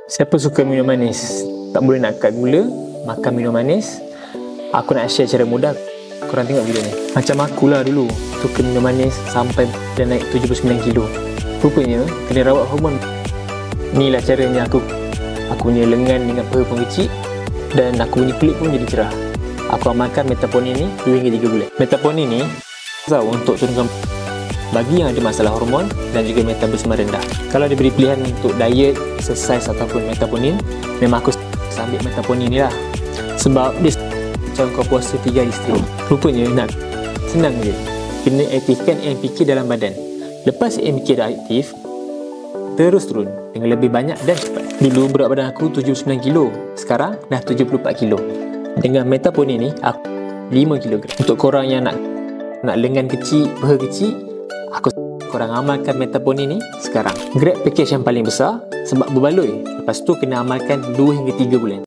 Siapa suka minum manis? Tak boleh nak cut gula, makan minum manis. Aku nak share cara mudah. Korang tengok video ni. Macam akulah dulu, suka minum manis sampai dah naik 79 kilo. Rupanya kena rawat hormon. Inilah caranya aku punya lengan dengan peha pun kecil dan aku punya kulit pun jadi cerah. Aku amalkan Metformin ni 2 hingga 3 bulan. Metformin ni untuk turunkan bagi yang ada masalah hormon dan juga metabolisme rendah. Kalau diberi pilihan untuk diet, exercise ataupun Metformin, memang aku ambil Metformin ni lah. Sebab dia macam kau puasa 3 hari straight. Rupanya nak senang je. Kena aktifkan NPK dalam badan. Lepas NPK dah aktif, terus turun dengan lebih banyak dan cepat. Dulu berat badan aku 79 kilo, sekarang dah 74 kilo. Dengan Metformin ni aku 5 kg. Untuk korang yang nak lengan kecil, peha kecil, korang amalkan Metformin ni sekarang. Grab package yang paling besar sebab berbaloi. Lepas tu kena amalkan 2 hingga 3 bulan.